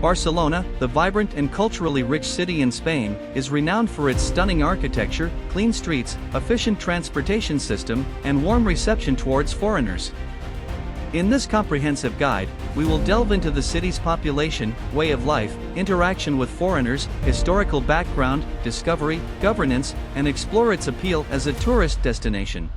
Barcelona, the vibrant and culturally rich city in Spain, is renowned for its stunning architecture, clean streets, efficient transportation system, and warm reception towards foreigners. In this comprehensive guide, we will delve into the city's population, way of life, interaction with foreigners, historical background, discovery, governance, and explore its appeal as a tourist destination.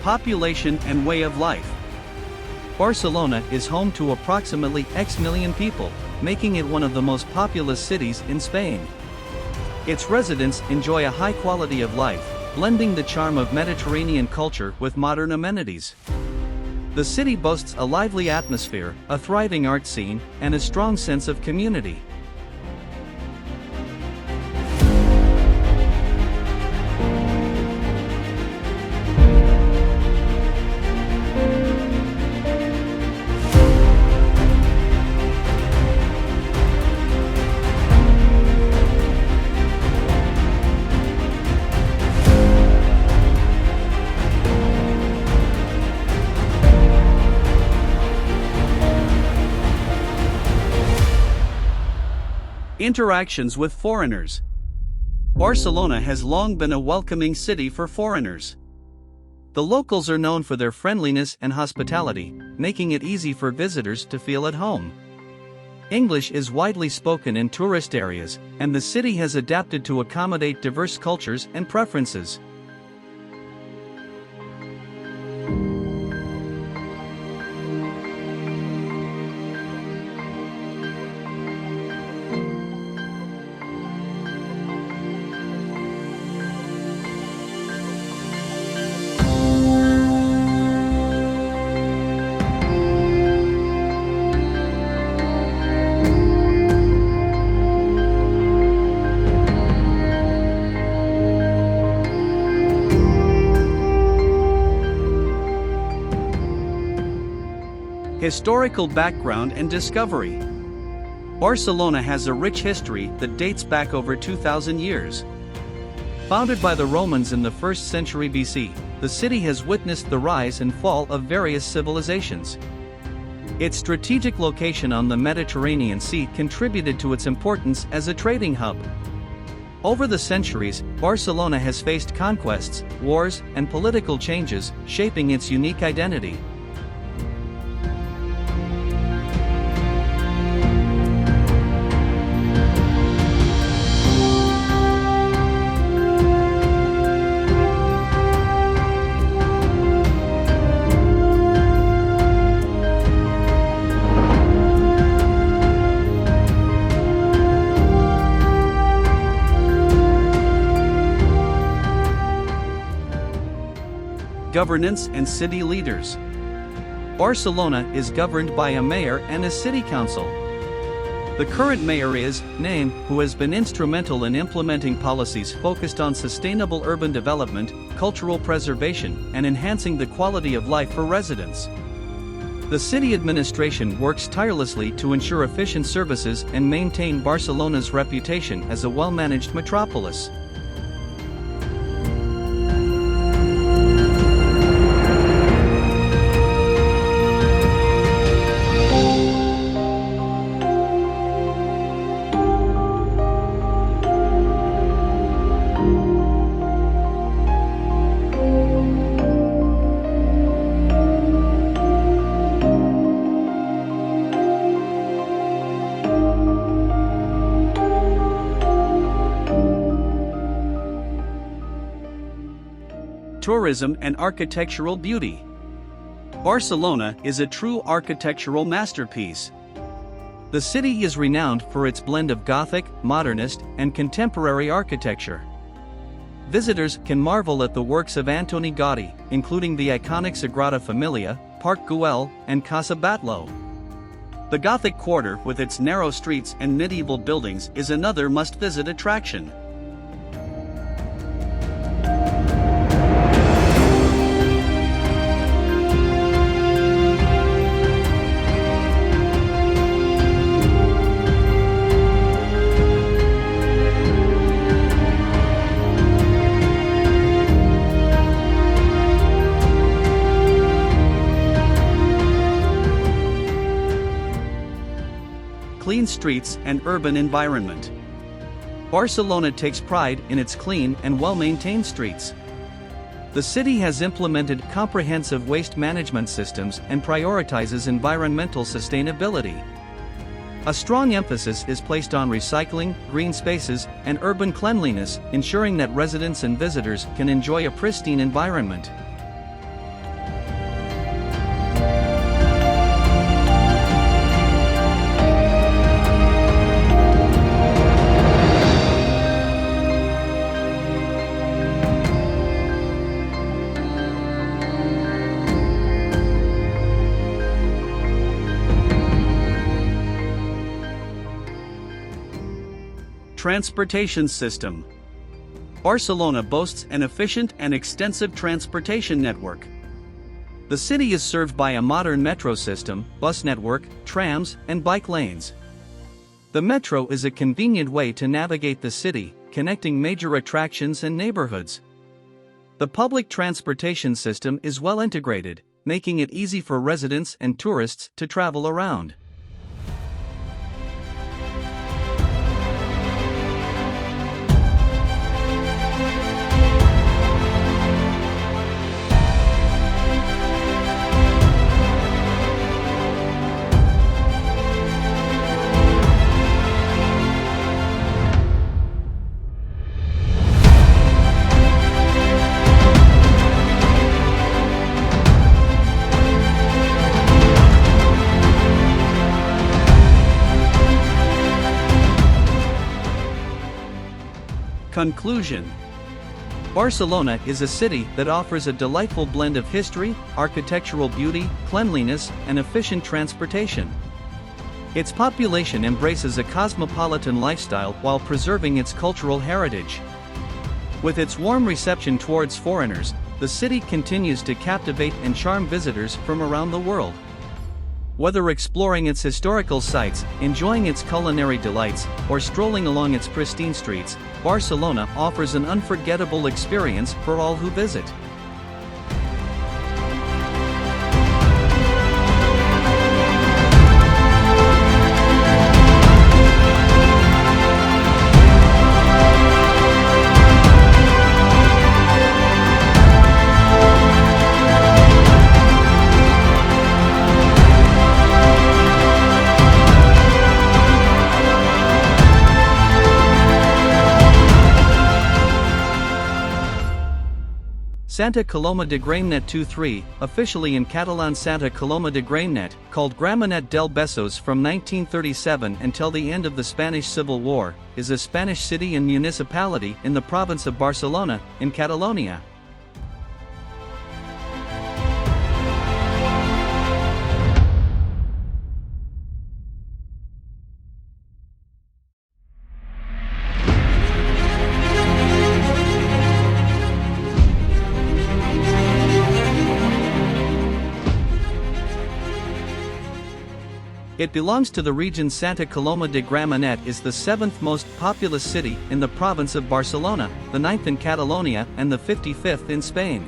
Population and way of life. Barcelona is home to approximately X million people, making it one of the most populous cities in Spain. Its residents enjoy a high quality of life, blending the charm of Mediterranean culture with modern amenities. The city boasts a lively atmosphere, a thriving art scene, and a strong sense of community. Interactions with foreigners. Barcelona has long been a welcoming city for foreigners. The locals are known for their friendliness and hospitality, making it easy for visitors to feel at home. English is widely spoken in tourist areas, and the city has adapted to accommodate diverse cultures and preferences. Historical background and discovery. Barcelona has a rich history that dates back over 2,000 years. Founded by the Romans in the 1st century BC, the city has witnessed the rise and fall of various civilizations. Its strategic location on the Mediterranean Sea contributed to its importance as a trading hub. Over the centuries, Barcelona has faced conquests, wars, and political changes, shaping its unique identity. Governance and city leaders. Barcelona is governed by a mayor and a city council. The current mayor is Naim, who has been instrumental in implementing policies focused on sustainable urban development, cultural preservation, and enhancing the quality of life for residents. The city administration works tirelessly to ensure efficient services and maintain Barcelona's reputation as a well-managed metropolis. Tourism and architectural beauty. Barcelona is a true architectural masterpiece. The city is renowned for its blend of Gothic, modernist, and contemporary architecture. Visitors can marvel at the works of Antoni Gaudi, including the iconic Sagrada Familia, Park Güell, and Casa Batlló. The Gothic Quarter with its narrow streets and medieval buildings is another must-visit attraction. clean streets and urban environment. Barcelona takes pride in its clean and well-maintained streets. The city has implemented comprehensive waste management systems and prioritizes environmental sustainability. A strong emphasis is placed on recycling, green spaces, and urban cleanliness, ensuring that residents and visitors can enjoy a pristine environment. Transportation system. Barcelona boasts an efficient and extensive transportation network. The city is served by a modern metro system, bus network, trams, and bike lanes. The metro is a convenient way to navigate the city, connecting major attractions and neighborhoods. The public transportation system is well integrated, making it easy for residents and tourists to travel around. Conclusion. Barcelona is a city that offers a delightful blend of history, architectural beauty, cleanliness, and efficient transportation. Its population embraces a cosmopolitan lifestyle while preserving its cultural heritage. With its warm reception towards foreigners, the city continues to captivate and charm visitors from around the world. Whether exploring its historical sites, enjoying its culinary delights, or strolling along its pristine streets, Barcelona offers an unforgettable experience for all who visit. Santa Coloma de Gramenet 23, officially in Catalan Santa Coloma de Gramenet, called Gramenet del Besos from 1937 until the end of the Spanish Civil War, is a Spanish city and municipality in the province of Barcelona, in Catalonia. It belongs to the region. Santa Coloma de Gramenet is the 7th most populous city in the province of Barcelona, the 9th in Catalonia, and the 55th in Spain.